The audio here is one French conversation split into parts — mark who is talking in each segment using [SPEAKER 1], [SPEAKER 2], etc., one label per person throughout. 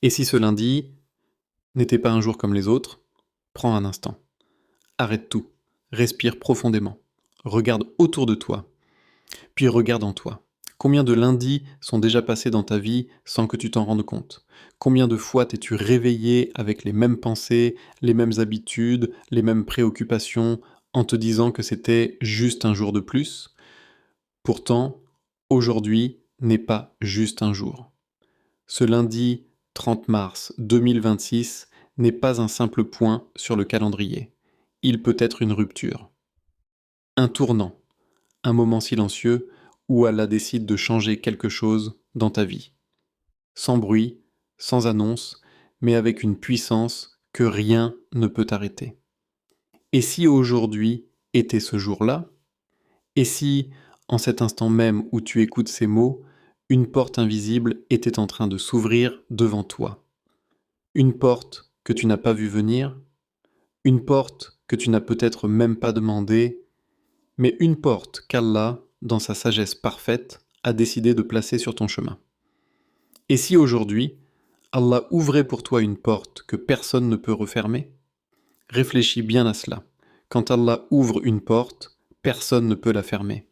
[SPEAKER 1] Et si ce lundi n'était pas un jour comme les autres, prends un instant. Arrête tout. Respire profondément. Regarde autour de toi. Puis regarde en toi. Combien de lundis sont déjà passés dans ta vie sans que tu t'en rendes compte? Combien de fois t'es-tu réveillé avec les mêmes pensées, les mêmes habitudes, les mêmes préoccupations, en te disant que c'était juste un jour de plus? Pourtant, aujourd'hui n'est pas juste un jour. Ce lundi 30 mars 2026 n'est pas un simple point sur le calendrier. Il peut être une rupture, un tournant, un moment silencieux où Allah décide de changer quelque chose dans ta vie. Sans bruit, sans annonce, mais avec une puissance que rien ne peut arrêter. Et si aujourd'hui était ce jour-là? Et si, en cet instant même où tu écoutes ces mots, une porte invisible était en train de s'ouvrir devant toi? Une porte que tu n'as pas vue venir, une porte que tu n'as peut-être même pas demandée, mais une porte qu'Allah, dans sa sagesse parfaite, a décidé de placer sur ton chemin. Et si aujourd'hui, Allah ouvrait pour toi une porte que personne ne peut refermer? Réfléchis bien à cela. Quand Allah ouvre une porte, personne ne peut la fermer.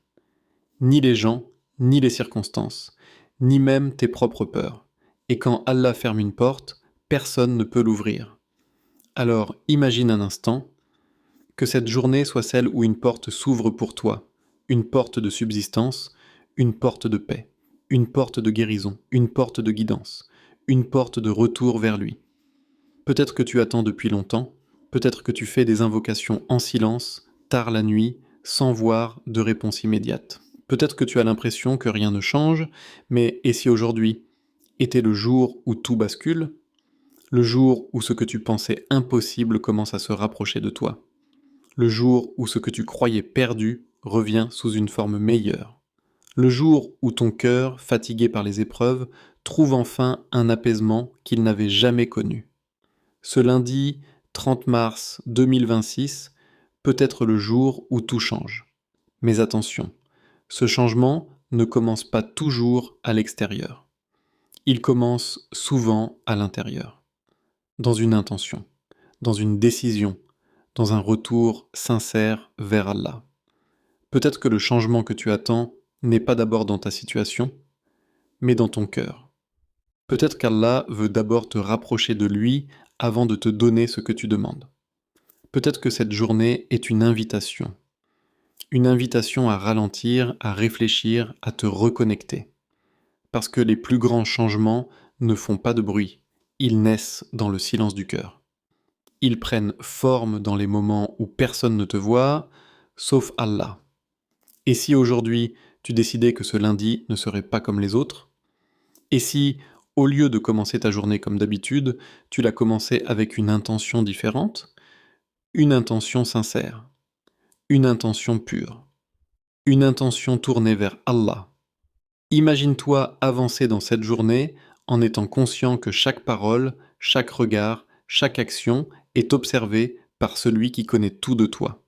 [SPEAKER 1] Ni les gens, ni les circonstances, ni même tes propres peurs. Et quand Allah ferme une porte, personne ne peut l'ouvrir. Alors imagine un instant que cette journée soit celle où une porte s'ouvre pour toi, une porte de subsistance, une porte de paix, une porte de guérison, une porte de guidance, une porte de retour vers lui. Peut-être que tu attends depuis longtemps, peut-être que tu fais des invocations en silence, tard la nuit, sans voir de réponse immédiate. Peut-être que tu as l'impression que rien ne change, mais et si aujourd'hui était le jour où tout bascule, le jour où ce que tu pensais impossible commence à se rapprocher de toi, le jour où ce que tu croyais perdu revient sous une forme meilleure, le jour où ton cœur, fatigué par les épreuves, trouve enfin un apaisement qu'il n'avait jamais connu. Ce lundi 30 mars 2026 peut être le jour où tout change. Mais attention, ce changement ne commence pas toujours à l'extérieur. Il commence souvent à l'intérieur, dans une intention, dans une décision, dans un retour sincère vers Allah. Peut-être que le changement que tu attends n'est pas d'abord dans ta situation, mais dans ton cœur. Peut-être qu'Allah veut d'abord te rapprocher de lui avant de te donner ce que tu demandes. Peut-être que cette journée est une invitation à ralentir, à réfléchir, à te reconnecter. Parce que les plus grands changements ne font pas de bruit, ils naissent dans le silence du cœur. Ils prennent forme dans les moments où personne ne te voit, sauf Allah. Et si aujourd'hui tu décidais que ce lundi ne serait pas comme les autres? Et si, au lieu de commencer ta journée comme d'habitude, tu la commençais avec une intention différente? Une intention sincère, une intention pure, une intention tournée vers Allah. Imagine-toi avancer dans cette journée en étant conscient que chaque parole, chaque regard, chaque action est observée par celui qui connaît tout de toi.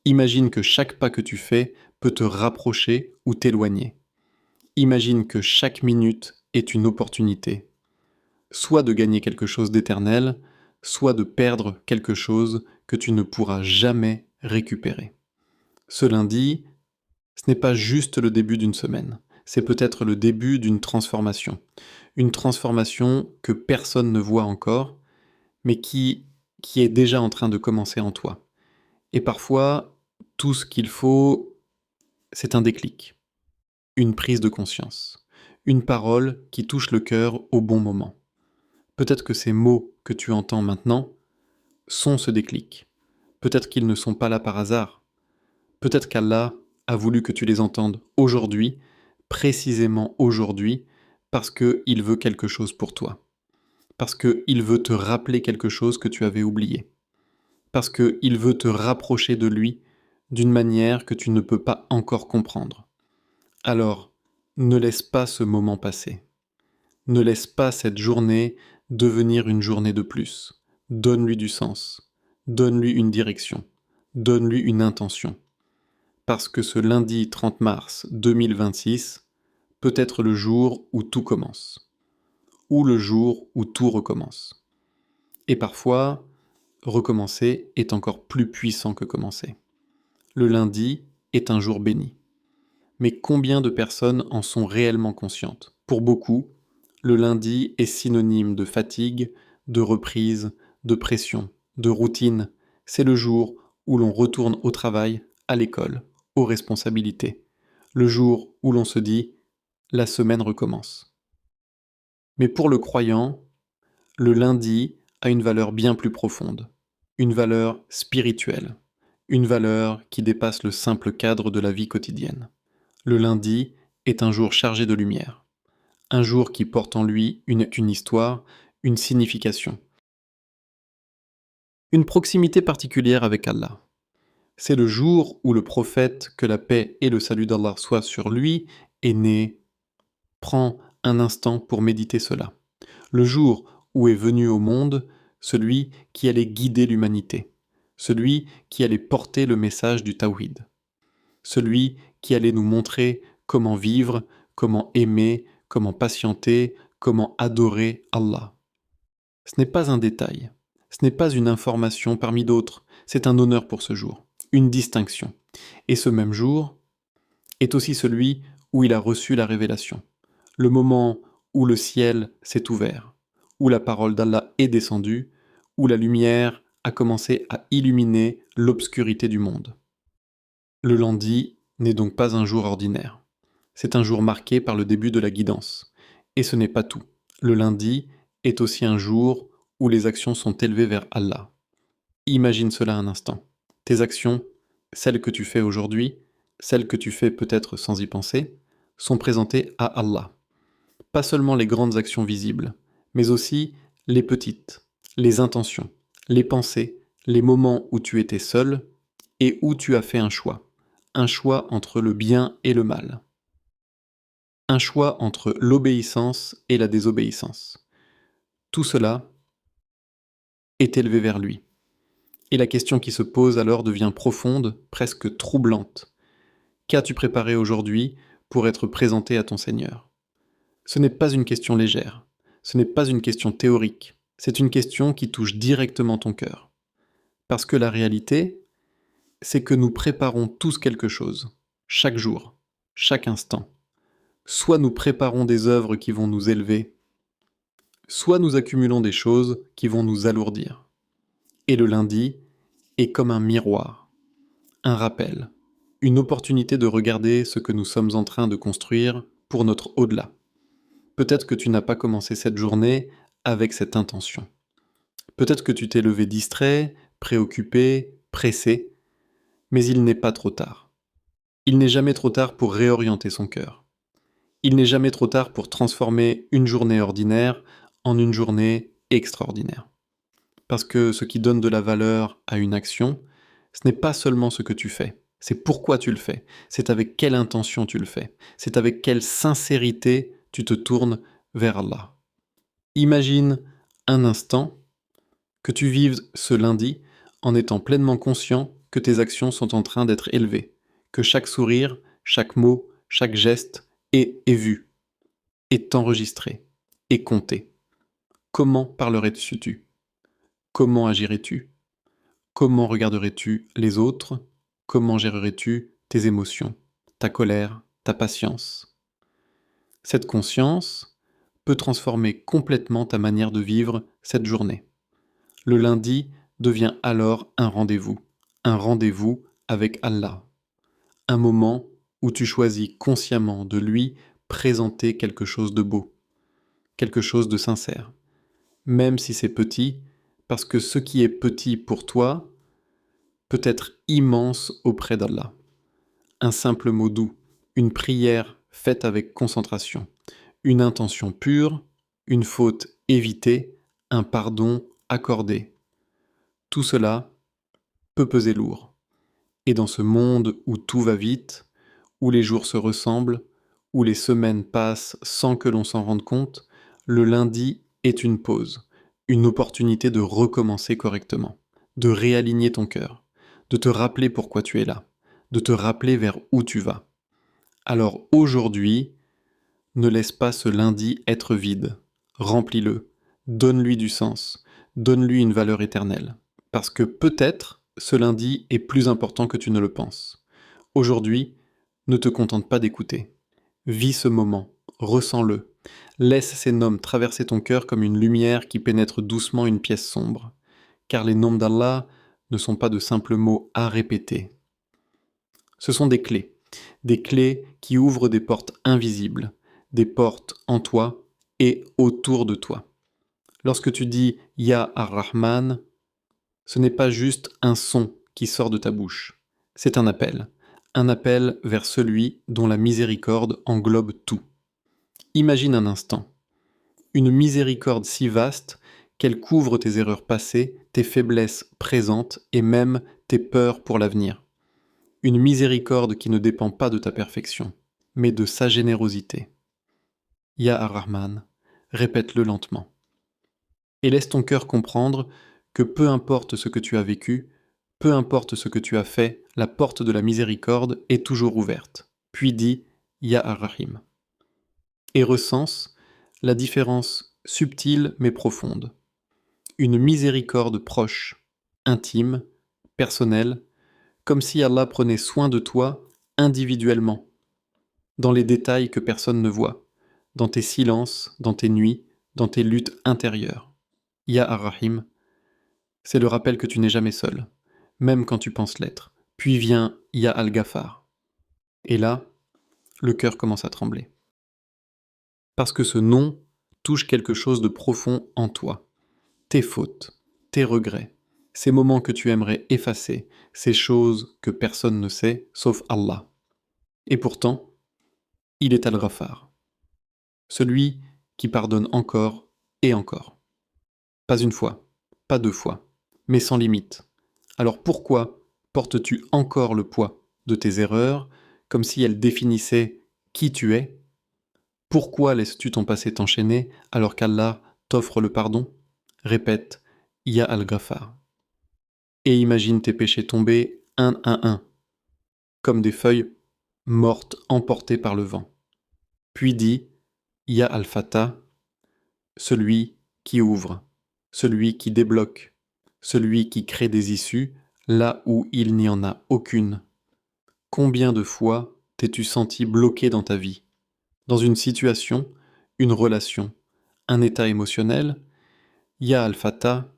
[SPEAKER 1] Imagine que chaque pas que tu fais peut te rapprocher ou t'éloigner. Imagine que chaque minute est une opportunité, soit de gagner quelque chose d'éternel, soit de perdre quelque chose que tu ne pourras jamais récupérer. Ce lundi, ce n'est pas juste le début d'une semaine, c'est peut-être le début d'une transformation. Une transformation que personne ne voit encore, mais qui est déjà en train de commencer en toi. Et parfois, tout ce qu'il faut, c'est un déclic, une prise de conscience, une parole qui touche le cœur au bon moment. Peut-être que ces mots que tu entends maintenant sont ce déclic. Peut-être qu'ils ne sont pas là par hasard. Peut-être qu'Allah a voulu que tu les entendes aujourd'hui, précisément aujourd'hui, parce qu'il veut quelque chose pour toi. Parce qu'il veut te rappeler quelque chose que tu avais oublié. Parce qu'il veut te rapprocher de lui d'une manière que tu ne peux pas encore comprendre. Alors, ne laisse pas ce moment passer. Ne laisse pas cette journée devenir une journée de plus. Donne-lui du sens. Donne-lui une direction. Donne-lui une intention. Parce que ce lundi 30 mars 2026 peut être le jour où tout commence. ou le jour où tout recommence. Et parfois, recommencer est encore plus puissant que commencer. Le lundi est un jour béni. Mais combien de personnes en sont réellement conscientes? Pour beaucoup, le lundi est synonyme de fatigue, de reprise, de pression, de routine. C'est le jour où l'on retourne au travail, à l'école, aux responsabilités. Le jour où l'on se dit « la semaine recommence ». Mais pour le croyant, le lundi a une valeur bien plus profonde, une valeur spirituelle, une valeur qui dépasse le simple cadre de la vie quotidienne. Le lundi est un jour chargé de lumière, un jour qui porte en lui une histoire, une signification, une proximité particulière avec Allah. C'est le jour où le prophète, que la paix et le salut d'Allah soient sur lui, est né. Prends un instant pour méditer cela. Le jour où est venu au monde celui qui allait guider l'humanité, celui qui allait porter le message du Tawhid, celui qui allait nous montrer comment vivre, comment aimer, comment patienter, comment adorer Allah. Ce n'est pas un détail, ce n'est pas une information parmi d'autres, c'est un honneur pour ce jour, une distinction. Et ce même jour est aussi celui où il a reçu la révélation, le moment où le ciel s'est ouvert, où la parole d'Allah est descendue, où la lumière a commencé à illuminer l'obscurité du monde. Le lundi n'est donc pas un jour ordinaire. C'est un jour marqué par le début de la guidance. Et ce n'est pas tout. Le lundi est aussi un jour où les actions sont élevées vers Allah. Imagine cela un instant. Tes actions, celles que tu fais aujourd'hui, celles que tu fais peut-être sans y penser, sont présentées à Allah. Pas seulement les grandes actions visibles, mais aussi les petites, les intentions, les pensées, les moments où tu étais seul et où tu as fait un choix entre le bien et le mal, un choix entre l'obéissance et la désobéissance. Tout cela est élevé vers lui. Et la question qui se pose alors devient profonde, presque troublante. Qu'as-tu préparé aujourd'hui pour être présenté à ton Seigneur ? Ce n'est pas une question légère, ce n'est pas une question théorique, c'est une question qui touche directement ton cœur. Parce que la réalité, c'est que nous préparons tous quelque chose, chaque jour, chaque instant. Soit nous préparons des œuvres qui vont nous élever, soit nous accumulons des choses qui vont nous alourdir. Et le lundi est comme un miroir, un rappel, une opportunité de regarder ce que nous sommes en train de construire pour notre au-delà. Peut-être que tu n'as pas commencé cette journée avec cette intention. Peut-être que tu t'es levé distrait, préoccupé, pressé, mais il n'est pas trop tard. Il n'est jamais trop tard pour réorienter son cœur. Il n'est jamais trop tard pour transformer une journée ordinaire en une journée extraordinaire. Parce que ce qui donne de la valeur à une action, ce n'est pas seulement ce que tu fais, c'est pourquoi tu le fais, c'est avec quelle intention tu le fais, c'est avec quelle sincérité tu te tournes vers Allah. Imagine un instant que tu vives ce lundi en étant pleinement conscient que tes actions sont en train d'être élevées, que chaque sourire, chaque mot, chaque geste est vu, est enregistré, est compté. Comment parlerais-tu ? Comment agirais-tu ? Comment regarderais-tu les autres ? Comment gérerais-tu tes émotions, ta colère, ta patience ? Cette conscience peut transformer complètement ta manière de vivre cette journée. Le lundi devient alors un rendez-vous avec Allah. Un moment où tu choisis consciemment de lui présenter quelque chose de beau, quelque chose de sincère. Même si c'est petit, parce que ce qui est petit pour toi peut être immense auprès d'Allah. Un simple mot doux, une prière faite avec concentration, une intention pure, une faute évitée, un pardon accordé. Tout cela peut peser lourd. Et dans ce monde où tout va vite, où les jours se ressemblent, où les semaines passent sans que l'on s'en rende compte, le lundi est une pause, une opportunité de recommencer correctement, de réaligner ton cœur, de te rappeler pourquoi tu es là, de te rappeler vers où tu vas. Alors aujourd'hui, ne laisse pas ce lundi être vide. remplis-le, donne-lui du sens, donne-lui une valeur éternelle. Parce que peut-être ce lundi est plus important que tu ne le penses. Aujourd'hui, ne te contente pas d'écouter. Vis ce moment, ressens-le. Laisse ces noms traverser ton cœur comme une lumière qui pénètre doucement une pièce sombre. Car les noms d'Allah ne sont pas de simples mots à répéter. Ce sont des clés qui ouvrent des portes invisibles, des portes en toi et autour de toi. Lorsque tu dis Ya Ar-Rahman, ce n'est pas juste un son qui sort de ta bouche, c'est un appel vers celui dont la miséricorde englobe tout. Imagine un instant, une miséricorde si vaste qu'elle couvre tes erreurs passées, tes faiblesses présentes et même tes peurs pour l'avenir. Une miséricorde qui ne dépend pas de ta perfection, mais de sa générosité. Ya Ar-Rahman, répète-le lentement. Et laisse ton cœur comprendre que peu importe ce que tu as vécu, peu importe ce que tu as fait, la porte de la miséricorde est toujours ouverte. Puis dis Ya Ar-Rahim. Et recense la différence subtile mais profonde. Une miséricorde proche, intime, personnelle, comme si Allah prenait soin de toi individuellement, dans les détails que personne ne voit, dans tes silences, dans tes nuits, dans tes luttes intérieures. Ya Ar-Rahim, c'est le rappel que tu n'es jamais seul, même quand tu penses l'être. Puis vient Ya Al-Ghafar. Et là, le cœur commence à trembler. Parce que ce nom touche quelque chose de profond en toi. Tes fautes, tes regrets, ces moments que tu aimerais effacer, ces choses que personne ne sait, sauf Allah. Et pourtant, il est Al-Ghafar, celui qui pardonne encore et encore. Pas une fois, pas deux fois, mais sans limite. Alors pourquoi portes-tu encore le poids de tes erreurs, comme si elles définissaient qui tu es? Pourquoi laisses-tu ton passé t'enchaîner alors qu'Allah t'offre le pardon? Répète, Ya Al-Ghafar. Et imagine tes péchés tomber un à un, comme des feuilles mortes emportées par le vent. Puis dis, Ya Al-Fatah, celui qui ouvre, celui qui débloque, celui qui crée des issues là où il n'y en a aucune. Combien de fois t'es-tu senti bloqué dans ta vie, dans une situation, une relation, un état émotionnel? Ya Al-Fatah,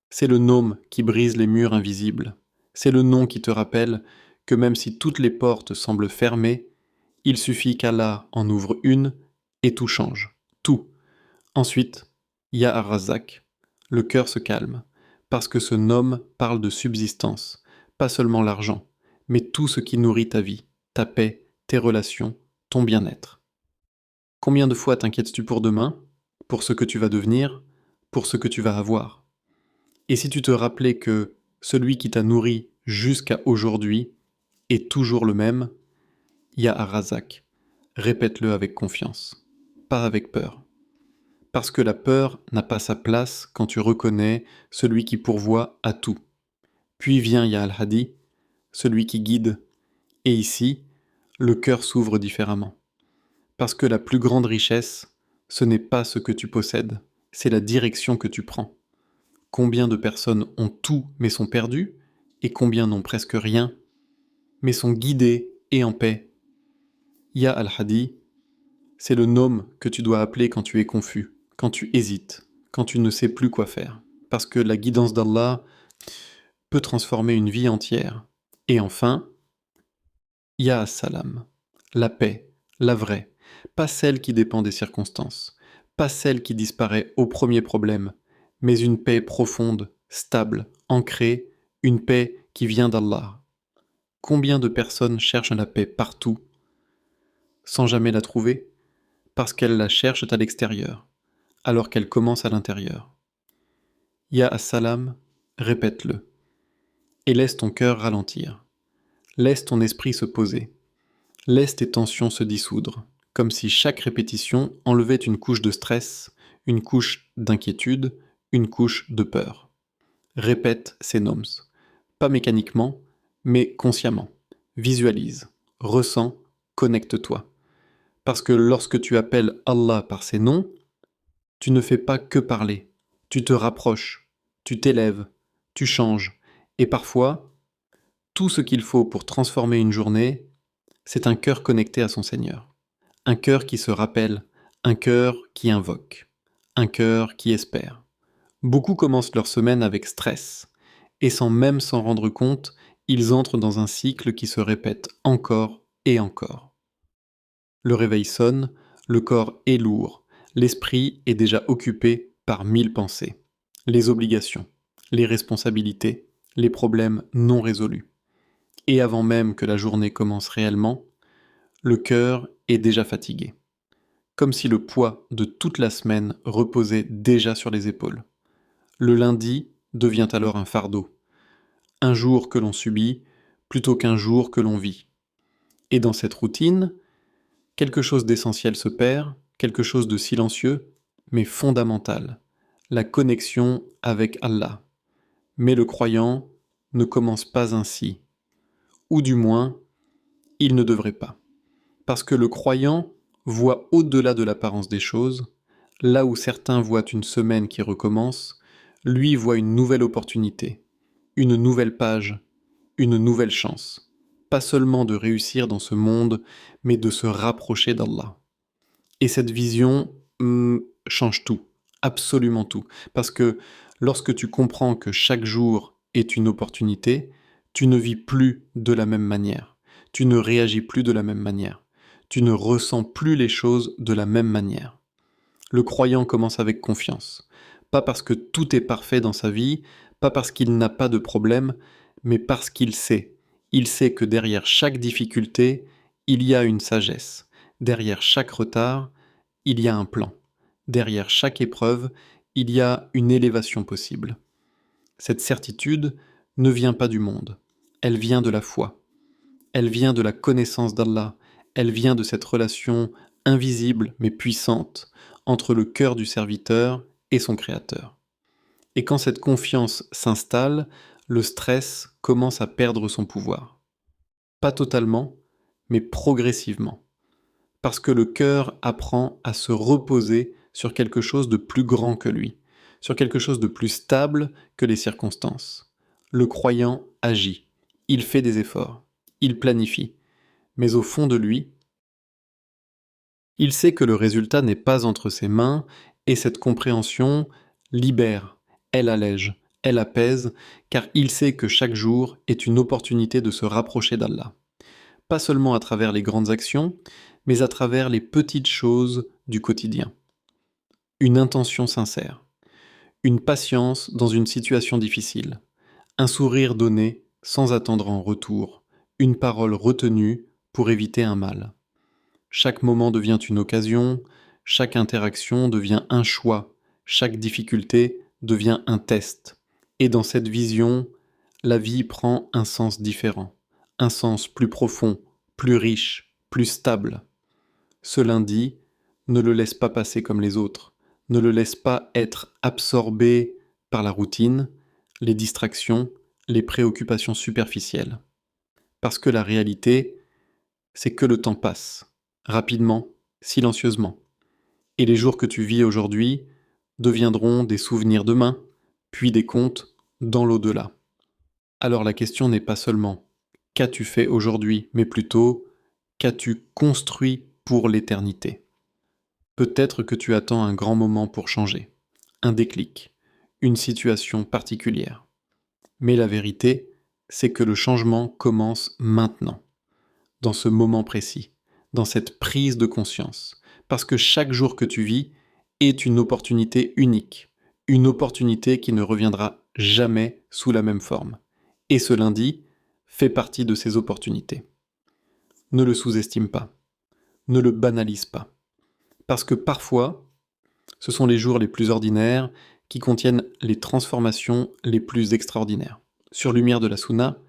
[SPEAKER 1] c'est le nom qui brise les murs invisibles. C'est le nom qui te rappelle que même si toutes les portes semblent fermées, il suffit qu'Allah en ouvre une et tout change. Tout. Ensuite, Ya Ar-Razzaq, le cœur se calme, parce que ce nom parle de subsistance, pas seulement l'argent, mais tout ce qui nourrit ta vie, ta paix, tes relations, ton bien-être. Combien de fois t'inquiètes-tu pour demain, pour ce que tu vas devenir, pour ce que tu vas avoir? Et si tu te rappelais que celui qui t'a nourri jusqu'à aujourd'hui est toujours le même, Ya Ar-Razzaq, répète-le avec confiance, pas avec peur. Parce que la peur n'a pas sa place quand tu reconnais celui qui pourvoit à tout. Puis vient Ya Al-Hadi, celui qui guide. Et ici, le cœur s'ouvre différemment. Parce que la plus grande richesse, ce n'est pas ce que tu possèdes, c'est la direction que tu prends. Combien de personnes ont tout mais sont perdues, et combien n'ont presque rien, mais sont guidées et en paix. Ya Al-Hadi, c'est le nom que tu dois appeler quand tu es confus, quand tu hésites, quand tu ne sais plus quoi faire. Parce que la guidance d'Allah peut transformer une vie entière. Et enfin, Ya As-Salam, la paix, la vraie, pas celle qui dépend des circonstances, pas celle qui disparaît au premier problème, mais une paix profonde, stable, ancrée, une paix qui vient d'Allah. Combien de personnes cherchent la paix partout, sans jamais la trouver, parce qu'elles la cherchent à l'extérieur, alors qu'elle commence à l'intérieur. Ya As-Salam, répète-le, et laisse ton cœur ralentir. Laisse ton esprit se poser. Laisse tes tensions se dissoudre, comme si chaque répétition enlevait une couche de stress, une couche d'inquiétude, une couche de peur. Répète ces noms, pas mécaniquement, mais consciemment. Visualise, ressens, connecte-toi. Parce que lorsque tu appelles Allah par ses noms, Tu ne fais pas que parler. Tu te rapproches, tu t'élèves, tu changes. Et parfois, tout ce qu'il faut pour transformer une journée, c'est un cœur connecté à son Seigneur. Un cœur qui se rappelle, un cœur qui invoque, un cœur qui espère. Beaucoup commencent leur semaine avec stress, et sans même s'en rendre compte, ils entrent dans un cycle qui se répète encore et encore. Le réveil sonne, le corps est lourd, l'esprit est déjà occupé par 1000 pensées. Les obligations, les responsabilités, les problèmes non résolus. Et avant même que la journée commence réellement, le cœur est déjà fatigué. Comme si le poids de toute la semaine reposait déjà sur les épaules. Le lundi devient alors un fardeau. Un jour que l'on subit plutôt qu'un jour que l'on vit. Et dans cette routine, quelque chose d'essentiel se perd, quelque chose de silencieux, mais fondamental. La connexion avec Allah. Mais le croyant ne commence pas ainsi. Ou du moins, il ne devrait pas. Parce que le croyant voit au-delà de l'apparence des choses, là où certains voient une semaine qui recommence, lui voit une nouvelle opportunité, une nouvelle page, une nouvelle chance. Pas seulement de réussir dans ce monde, mais de se rapprocher d'Allah. Et cette vision change tout, absolument tout. Parce que lorsque tu comprends que chaque jour est une opportunité, tu ne vis plus de la même manière. Tu ne réagis plus de la même manière. Tu ne ressens plus les choses de la même manière. Le croyant commence avec confiance. Pas parce que tout est parfait dans sa vie, pas parce qu'il n'a pas de problème, mais parce qu'il sait. Il sait que derrière chaque difficulté, il y a une sagesse. Derrière chaque retard, il y a un plan. Derrière chaque épreuve, il y a une élévation possible. Cette certitude ne vient pas du monde. Elle vient de la foi. Elle vient de la connaissance d'Allah. Elle vient de cette relation invisible mais puissante entre le cœur du serviteur et son Créateur. Et quand cette confiance s'installe, le stress commence à perdre son pouvoir. Pas totalement, mais progressivement. Parce que le cœur apprend à se reposer sur quelque chose de plus grand que lui, sur quelque chose de plus stable que les circonstances. Le croyant agit, il fait des efforts, il planifie, mais au fond de lui, il sait que le résultat n'est pas entre ses mains, et cette compréhension libère, elle allège, elle apaise, car il sait que chaque jour est une opportunité de se rapprocher d'Allah. Pas seulement à travers les grandes actions, mais à travers les petites choses du quotidien. Une intention sincère, une patience dans une situation difficile, un sourire donné sans attendre en retour, une parole retenue pour éviter un mal. Chaque moment devient une occasion, chaque interaction devient un choix, chaque difficulté devient un test. Et dans cette vision, la vie prend un sens différent, un sens plus profond, plus riche, plus stable. Ce lundi, ne le laisse pas passer comme les autres, ne le laisse pas être absorbé par la routine, les distractions, les préoccupations superficielles. Parce que la réalité, c'est que le temps passe, rapidement, silencieusement. Et les jours que tu vis aujourd'hui deviendront des souvenirs demain, puis des contes dans l'au-delà. Alors la question n'est pas seulement qu'as-tu fait aujourd'hui, mais plutôt qu'as-tu construit pour l'éternité. Peut-être que tu attends un grand moment pour changer, un déclic, une situation particulière. Mais la vérité, c'est que le changement commence maintenant, dans ce moment précis, dans cette prise de conscience, parce que chaque jour que tu vis est une opportunité unique, une opportunité qui ne reviendra jamais sous la même forme. Et ce lundi fait partie de ces opportunités. Ne le sous-estime pas, ne le banalise pas, parce que parfois, ce sont les jours les plus ordinaires qui contiennent les transformations les plus extraordinaires. Sur Lumière de la Sunna,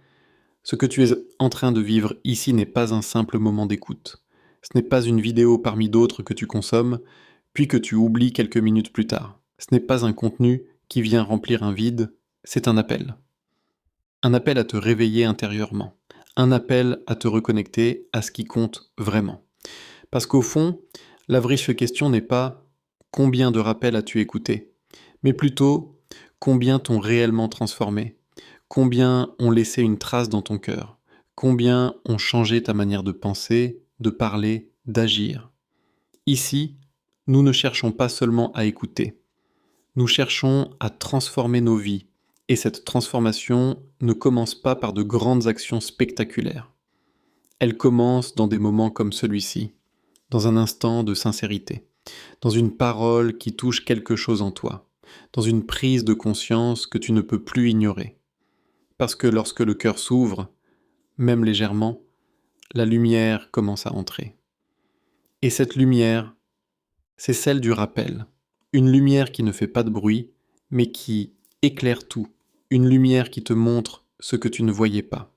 [SPEAKER 1] ce que tu es en train de vivre ici n'est pas un simple moment d'écoute. Ce n'est pas une vidéo parmi d'autres que tu consommes, puis que tu oublies quelques minutes plus tard. Ce n'est pas un contenu qui vient remplir un vide, c'est un appel. Un appel à te réveiller intérieurement. Un appel à te reconnecter à ce qui compte vraiment. Parce qu'au fond, la vraie question n'est pas combien de rappels as-tu écouté, mais plutôt combien t'ont réellement transformé, combien ont laissé une trace dans ton cœur, combien ont changé ta manière de penser, de parler, d'agir. Ici, nous ne cherchons pas seulement à écouter, nous cherchons à transformer nos vies, et cette transformation ne commence pas par de grandes actions spectaculaires. Elle commence dans des moments comme celui-ci, dans un instant de sincérité, dans une parole qui touche quelque chose en toi, dans une prise de conscience que tu ne peux plus ignorer. Parce que lorsque le cœur s'ouvre, même légèrement, la lumière commence à entrer. Et cette lumière, c'est celle du rappel. Une lumière qui ne fait pas de bruit, mais qui éclaire tout. Une lumière qui te montre ce que tu ne voyais pas,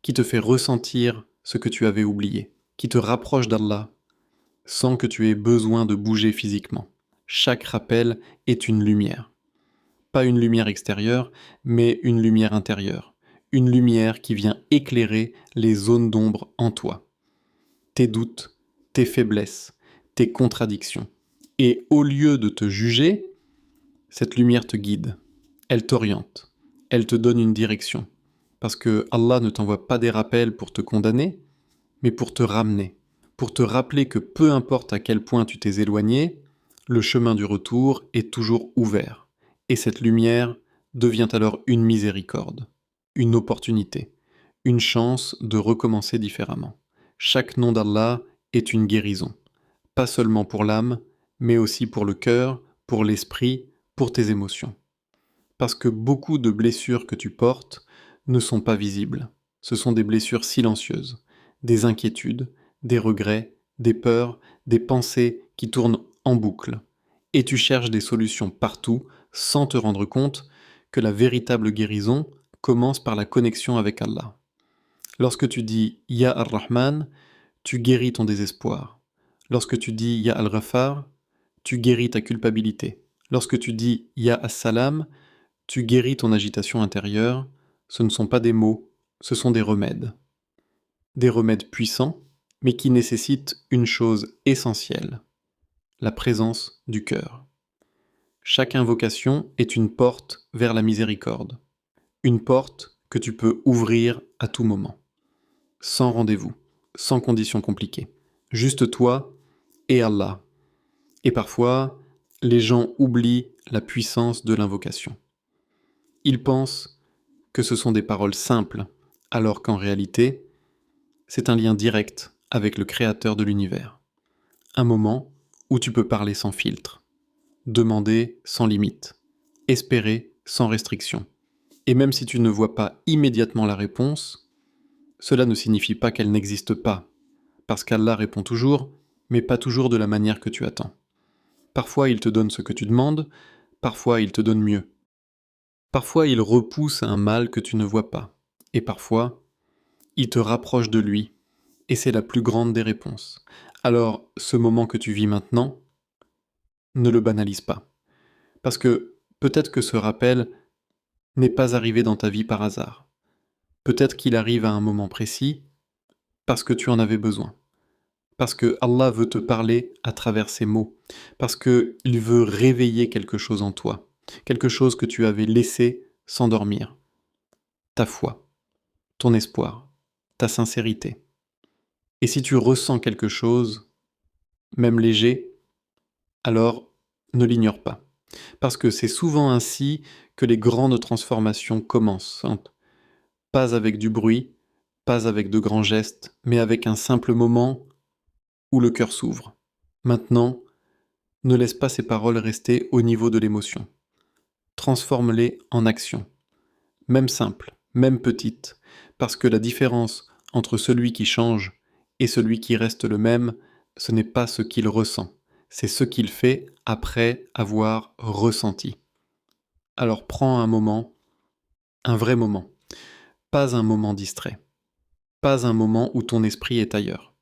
[SPEAKER 1] qui te fait ressentir ce que tu avais oublié, qui te rapproche d'Allah sans que tu aies besoin de bouger physiquement. Chaque rappel est une lumière. Pas une lumière extérieure, mais une lumière intérieure. Une lumière qui vient éclairer les zones d'ombre en toi. Tes doutes, tes faiblesses, tes contradictions. Et au lieu de te juger, cette lumière te guide. Elle t'oriente. Elle te donne une direction. Parce que Allah ne t'envoie pas des rappels pour te condamner, mais pour te ramener. Pour te rappeler que peu importe à quel point tu t'es éloigné, le chemin du retour est toujours ouvert. Et cette lumière devient alors une miséricorde, une opportunité, une chance de recommencer différemment. Chaque nom d'Allah est une guérison, pas seulement pour l'âme, mais aussi pour le cœur, pour l'esprit, pour tes émotions. Parce que beaucoup de blessures que tu portes ne sont pas visibles. Ce sont des blessures silencieuses, des inquiétudes, des regrets, des peurs, des pensées qui tournent en boucle. Et tu cherches des solutions partout sans te rendre compte que la véritable guérison commence par la connexion avec Allah. Lorsque tu dis Ya Ar-Rahman, tu guéris ton désespoir. Lorsque tu dis Ya Al-Ghafar, tu guéris ta culpabilité. Lorsque tu dis Ya As-Salam, tu guéris ton agitation intérieure. Ce ne sont pas des mots, ce sont des remèdes. Des remèdes puissants, mais qui nécessitent une chose essentielle, la présence du cœur. Chaque invocation est une porte vers la miséricorde, une porte que tu peux ouvrir à tout moment, sans rendez-vous, sans conditions compliquées, juste toi et Allah. Et parfois, les gens oublient la puissance de l'invocation. Ils pensent que ce sont des paroles simples, alors qu'en réalité, c'est un lien direct avec le Créateur de l'univers. Un moment où tu peux parler sans filtre, demander sans limite, espérer sans restriction. Et même si tu ne vois pas immédiatement la réponse, cela ne signifie pas qu'elle n'existe pas, parce qu'Allah répond toujours, mais pas toujours de la manière que tu attends. Parfois il te donne ce que tu demandes, parfois il te donne mieux. Parfois il repousse un mal que tu ne vois pas, et parfois il te rapproche de lui, et c'est la plus grande des réponses. Alors ce moment que tu vis maintenant, ne le banalise pas. Parce que peut-être que ce rappel n'est pas arrivé dans ta vie par hasard. Peut-être qu'il arrive à un moment précis parce que tu en avais besoin. Parce que Allah veut te parler à travers ces mots. Parce qu'il veut réveiller quelque chose en toi. Quelque chose que tu avais laissé s'endormir. Ta foi, ton espoir, ta sincérité. Et si tu ressens quelque chose, même léger, alors ne l'ignore pas. Parce que c'est souvent ainsi que les grandes transformations commencent. Pas avec du bruit, pas avec de grands gestes, mais avec un simple moment où le cœur s'ouvre. Maintenant, ne laisse pas ces paroles rester au niveau de l'émotion. Transforme-les en action. Même simple, même petite, parce que la différence entre celui qui change et celui qui reste le même, ce n'est pas ce qu'il ressent, c'est ce qu'il fait après avoir ressenti. Alors prends un moment, un vrai moment, pas un moment distrait, pas un moment où ton esprit est ailleurs.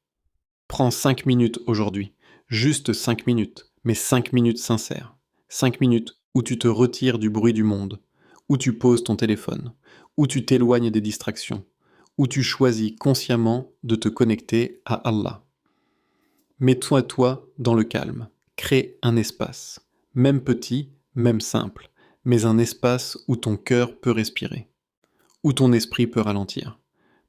[SPEAKER 1] Prends 5 minutes aujourd'hui, juste 5 minutes, mais 5 minutes sincères. 5 minutes où tu te retires du bruit du monde, où tu poses ton téléphone, où tu t'éloignes des distractions, où tu choisis consciemment de te connecter à Allah. Mets-toi dans le calme, crée un espace, même petit, même simple, mais un espace où ton cœur peut respirer, où ton esprit peut ralentir.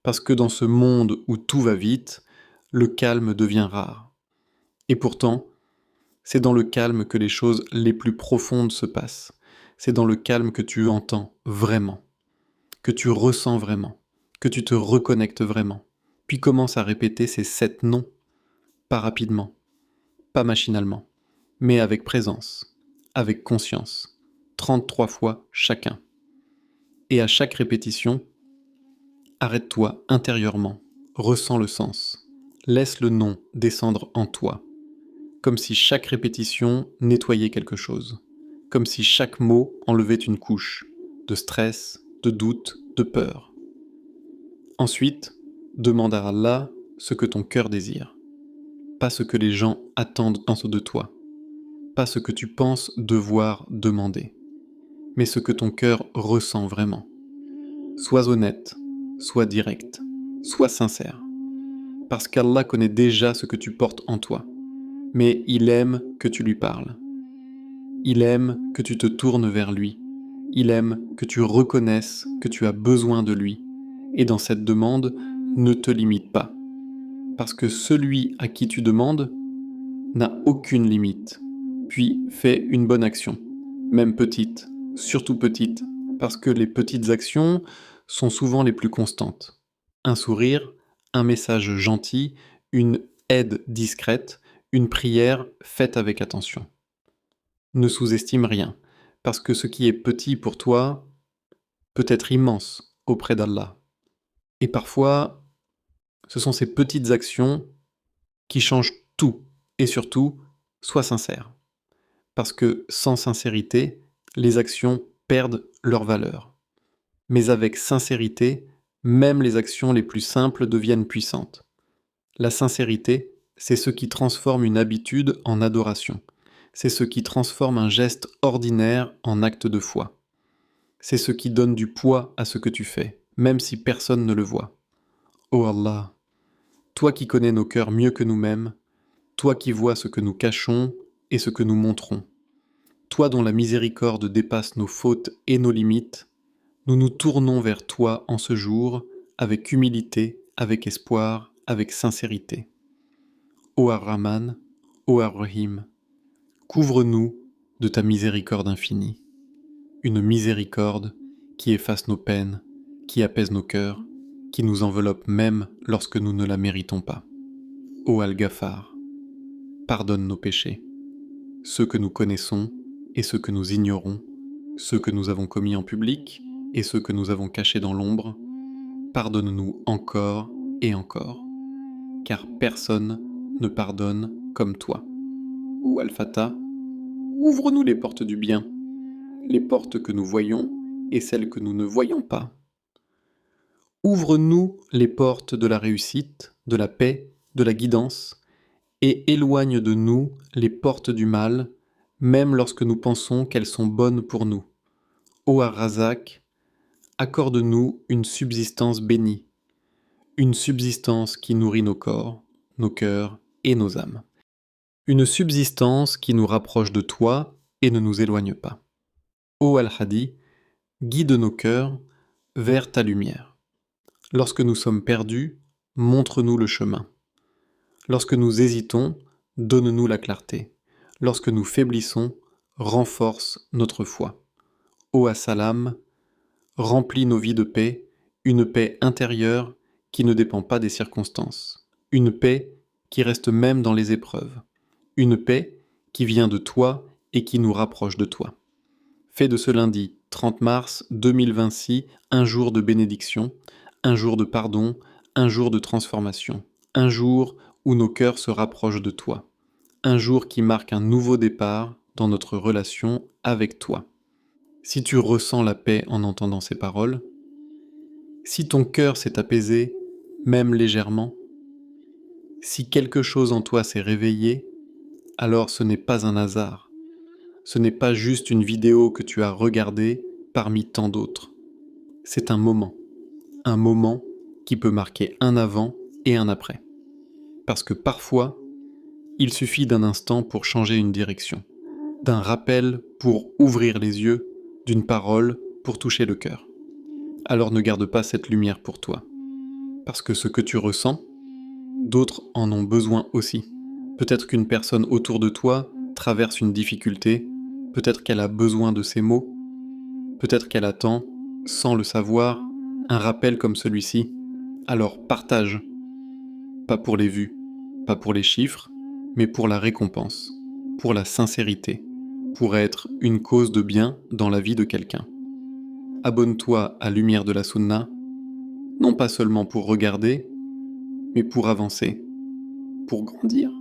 [SPEAKER 1] Parce que dans ce monde où tout va vite, le calme devient rare. Et pourtant, c'est dans le calme que les choses les plus profondes se passent. C'est dans le calme que tu entends vraiment, que tu ressens vraiment, que tu te reconnectes vraiment. Puis commence à répéter ces 7 noms, pas rapidement, pas machinalement, mais avec présence, avec conscience, 33 fois chacun. Et à chaque répétition, arrête-toi intérieurement, ressens le sens, laisse le nom descendre en toi, comme si chaque répétition nettoyait quelque chose, comme si chaque mot enlevait une couche de stress, de doute, de peur. Ensuite, demande à Allah ce que ton cœur désire, pas ce que les gens attendent de toi, pas ce que tu penses devoir demander, mais ce que ton cœur ressent vraiment. Sois honnête, sois direct, sois sincère, parce qu'Allah connaît déjà ce que tu portes en toi, mais il aime que tu lui parles. Il aime que tu te tournes vers lui. Il aime que tu reconnaisses que tu as besoin de lui. Et dans cette demande, ne te limite pas. Parce que celui à qui tu demandes n'a aucune limite. Puis fais une bonne action, même petite, surtout petite, parce que les petites actions sont souvent les plus constantes. Un sourire, un message gentil, une aide discrète, une prière faite avec attention. Ne sous-estime rien, parce que ce qui est petit pour toi peut être immense auprès d'Allah. Et parfois, ce sont ces petites actions qui changent tout, et surtout, sois sincère. Parce que sans sincérité, les actions perdent leur valeur. Mais avec sincérité, même les actions les plus simples deviennent puissantes. La sincérité, c'est ce qui transforme une habitude en adoration. C'est ce qui transforme un geste ordinaire en acte de foi. C'est ce qui donne du poids à ce que tu fais, même si personne ne le voit. Oh Allah, toi qui connais nos cœurs mieux que nous-mêmes, toi qui vois ce que nous cachons et ce que nous montrons, toi dont la miséricorde dépasse nos fautes et nos limites, nous nous tournons vers toi en ce jour avec humilité, avec espoir, avec sincérité. Ô Ar-Rahman, ô Ar-Rahim, couvre-nous de ta miséricorde infinie, une miséricorde qui efface nos peines, qui apaise nos cœurs, qui nous enveloppe même lorsque nous ne la méritons pas. Ô Al-Ghafar, pardonne nos péchés, ceux que nous connaissons et ceux que nous ignorons, ceux que nous avons commis en public et ceux que nous avons cachés dans l'ombre. Pardonne-nous encore et encore, car personne ne pardonne comme toi. Ô Al-Fatah, ouvre-nous les portes du bien, les portes que nous voyons et celles que nous ne voyons pas. Ouvre-nous les portes de la réussite, de la paix, de la guidance, et éloigne de nous les portes du mal, même lorsque nous pensons qu'elles sont bonnes pour nous. Ô Ar-Razak, accorde-nous une subsistance bénie, une subsistance qui nourrit nos corps, nos cœurs et nos âmes. Une subsistance qui nous rapproche de toi et ne nous éloigne pas. Ô Al-Hadi, guide nos cœurs vers ta lumière. Lorsque nous sommes perdus, montre-nous le chemin. Lorsque nous hésitons, donne-nous la clarté. Lorsque nous faiblissons, renforce notre foi. Ô Assalam, remplis nos vies de paix, une paix intérieure qui ne dépend pas des circonstances, une paix qui reste même dans les épreuves, une paix qui vient de toi et qui nous rapproche de toi. Fais de ce lundi 30 mars 2026 un jour de bénédiction, un jour de pardon, un jour de transformation, un jour où nos cœurs se rapprochent de toi, un jour qui marque un nouveau départ dans notre relation avec toi. Si tu ressens la paix en entendant ces paroles, si ton cœur s'est apaisé, même légèrement, si quelque chose en toi s'est réveillé, alors ce n'est pas un hasard. Ce n'est pas juste une vidéo que tu as regardée parmi tant d'autres. C'est un moment qui peut marquer un avant et un après. Parce que parfois, Il suffit d'un instant pour changer une direction, d'un rappel pour ouvrir les yeux, d'une parole pour toucher le cœur. Alors ne garde pas cette lumière pour toi, parce que ce que tu ressens, d'autres en ont besoin aussi. Peut-être qu'une personne autour de toi traverse une difficulté, peut-être qu'elle a besoin de ces mots, peut-être qu'elle attend, sans le savoir, un rappel comme celui-ci. Alors partage, pas pour les vues, pas pour les chiffres, mais pour la récompense, pour la sincérité, pour être une cause de bien dans la vie de quelqu'un. Abonne-toi à Lumière de la Sunna, non pas seulement pour regarder, mais pour avancer, pour grandir,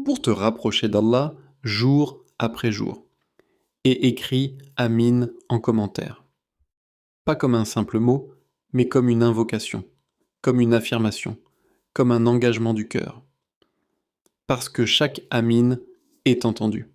[SPEAKER 1] pour te rapprocher d'Allah jour après jour. Et écris Amin en commentaire. Pas comme un simple mot, mais comme une invocation, comme une affirmation, comme un engagement du cœur. Parce que chaque Amin est entendu.